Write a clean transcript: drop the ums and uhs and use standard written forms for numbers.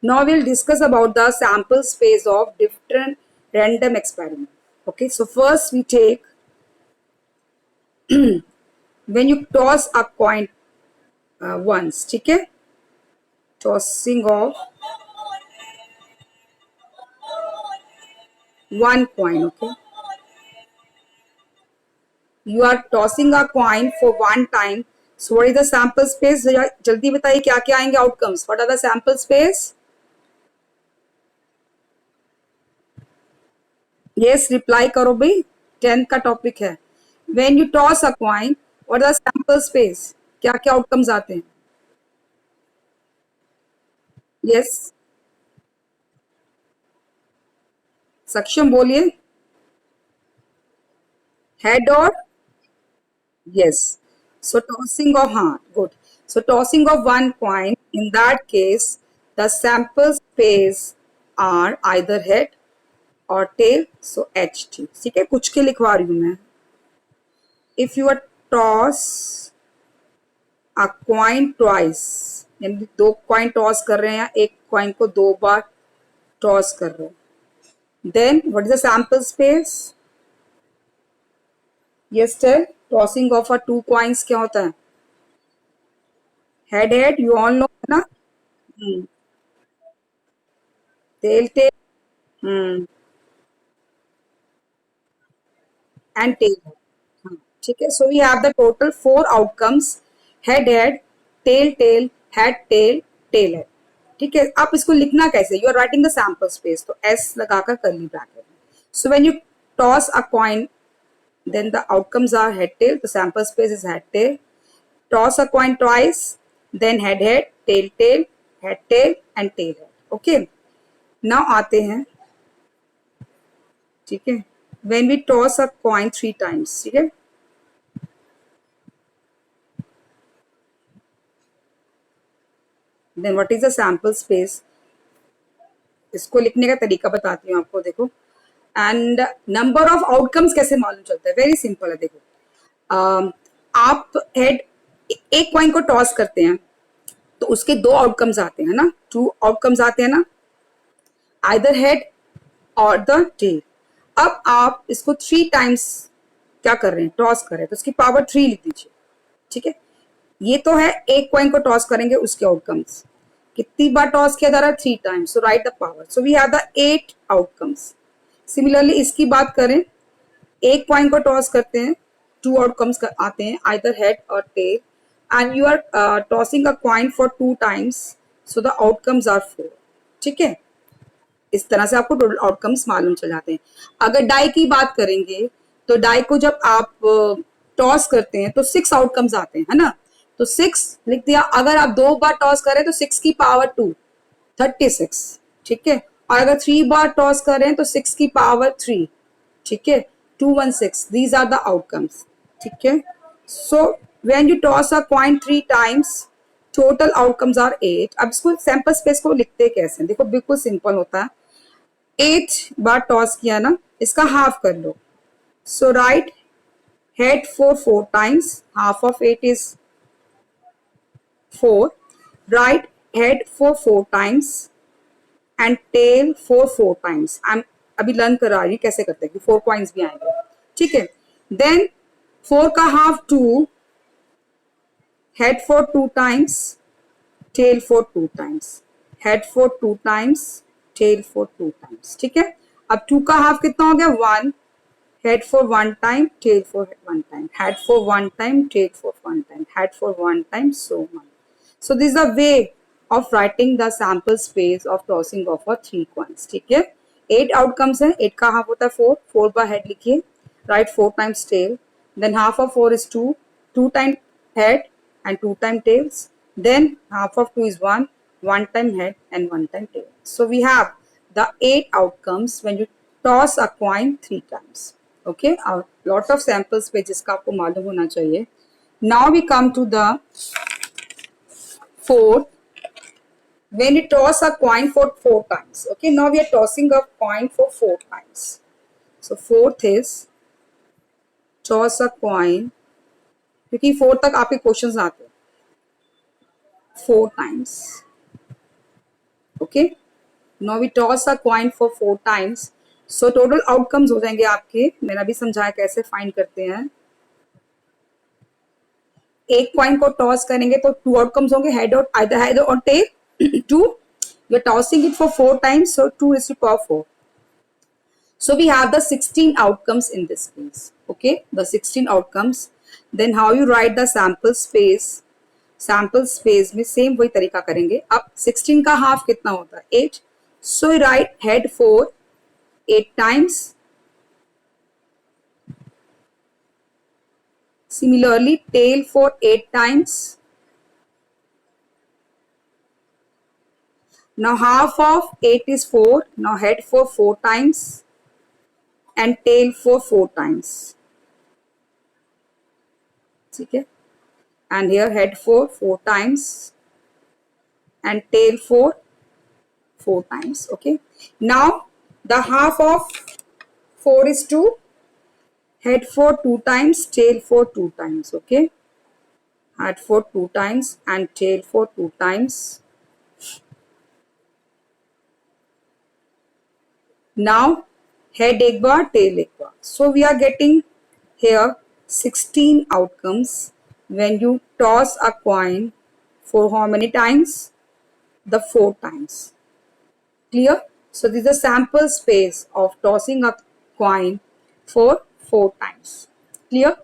Now we'll discuss about the sample space of different random experiment. Okay, so first we take when you toss a coin once, ठीक है, tossing of one coin. Okay, you are tossing a coin for one time. So what is the sample space? जल्दी बताइए क्या क्या आएंगे outcomes. What are the sample space? Yes, reply करो भाई. 10th का टॉपिक है. When you toss a coin, what are the sample space? क्या क्या outcomes आते हैं? Yes, सक्षम बोलिए. Head or yes. So tossing of good. So tossing of one coin, in that case, the sample space are either head or tail. So HT. ठीक है, कुछ के लिखवा रही हूँ मैं. If you are toss a coin twice, यानी दो कॉइन टॉस कर रहे हैं या एक कॉइन को दो बार टॉस कर रहे हैं, then what is the sample space? Yes, tell. Tossing of a two coins क्या होता है? Head head, you all know ना. Tail tail. And tail head. हाँ, ठीक है. So we have the total 4 outcomes: head head, tail tail, head tail, tail head. ठीक है. आप इसको लिखना कैसे? You are writing the sample space. तो S लगाकर curly bracket. So when you toss a coin, then the outcomes are head tail. The sample space is head tail. Toss a coin twice, then head head, tail tail, head tail and tail head. Okay. Now आते हैं, ठीक है, when we toss a coin 3 times, ठीक है, then what is the sample space? इसको लिखने का तरीका बताती हूँ आपको. देखो, एंड नंबर ऑफ आउटकम्स कैसे मालूम चलता है? वेरी सिंपल है. देखो, आप हेड एक कॉइन को टॉस करते हैं तो उसके दो आउटकम्स आते हैं ना, 2 आउटकम्स आते हैं ना, आइदर हेड और द टेल. अब आप इसको 3 टाइम्स क्या कर रहे हैं? टॉस कर रहे हैं, तो उसकी पावर 3 लिख दीजिए. ठीक है, ये तो है एक कॉइन को टॉस करेंगे उसके आउटकम्स. कितनी बार टॉस किया जा रहा है? 3 times. So write the power. So we have the 8 outcomes. Similarly इसकी बात करें, एक कॉइन को टॉस करते हैं, 2 आउटकम्स आते हैं, either head or tail, and you are tossing a coin for 2 times, so the outcomes are 4. ठीक है, इस तरह से आपको टोटल आउटकम्स मालूम चल जाते हैं. अगर डाई की बात करेंगे तो डाई को जब आप टॉस करते हैं तो 6 आउटकम्स आते हैं, है ना. तो 6 लिख दिया. अगर आप 2 बार टॉस करें तो 6 की पावर 2, 36. ठीक है, और अगर 3 बार टॉस करें तो 6 की पावर 3. ठीक है, 216. These are the outcomes. ठीक है, so when you toss a coin 3 times, total outcomes are 8. अब इसको सैंपल स्पेस को लिखते कैसे? देखो, बिल्कुल सिंपल होता है. 8 बार टॉस किया ना, इसका हाफ कर लो. सो write head for 4 times, half of 8 is 4. Right head for 4 times and tail for 4 times. I'm अभी लर्न करा रही कैसे करते हैं कि 4 कॉइन्स भी आएंगे. ठीक है, देन 4 का half 2, head for 2 times, tail for 2 times, head for 2 times, tail for 2 times. ठीक है, अब 2 का हाफ कितना हो गया? 1. Head for 1 time, tail for 1 time, head for 1 time, tail for 1 time, head for 1 time, so on. So this is a way of writing the sample space of tossing of a 3 coins. ठीक है, 8 outcomes है. 8 का half होता है 4. 4 बार head लिखिए. Write 4 times tail. Then half of 4 is 2. 2 time head and 2 time tails. Then half of 2 is 1. 1 time head and 1 time tail. So we have the 8 outcomes when you toss a coin 3 times. Okay, a lot of samples पे जिसका आपको मालूम होना चाहिए. Now we come to the fourth. When you toss a coin for 4 times. Okay, now we are tossing a coin for 4 times. So fourth is toss a coin, क्योंकि 4 तक आपके questions आते हैं. 4 times. Okay, now we toss a coin for 4 times. So total outcomes हो जाएंगे आपके, मैंने अभी समझाया कैसे फाइंड करते हैं. एक कॉइन को टॉस करेंगे तो 2 आउटकम्स होंगे, head or either head or tail. 2, you are tossing it for 4 times, so 2 is to power 4. So we have the 16 outcomes in this case. Okay, the 16 outcomes. Then how you write the sample space? Sample space में same वही तरीका करेंगे. अब 16 का half कितना होता है? 8. So you write head 4 8 times. Similarly, tail for 8 times. Now half of 8 is 4. Now head for 4 times and tail for 4 times. ठीक है, and here head for 4 times and tail for 4 times. Okay, now the half of 4 is 2. Head for 2 times, tail for 2 times. Okay, head for 2 times and tail for 2 times. Now head एक बार, tail एक बार. So we are getting here 16 outcomes when you toss a coin for how many times? The 4 times. Clear? So this is the sample space of tossing a coin for 4 times. Clear?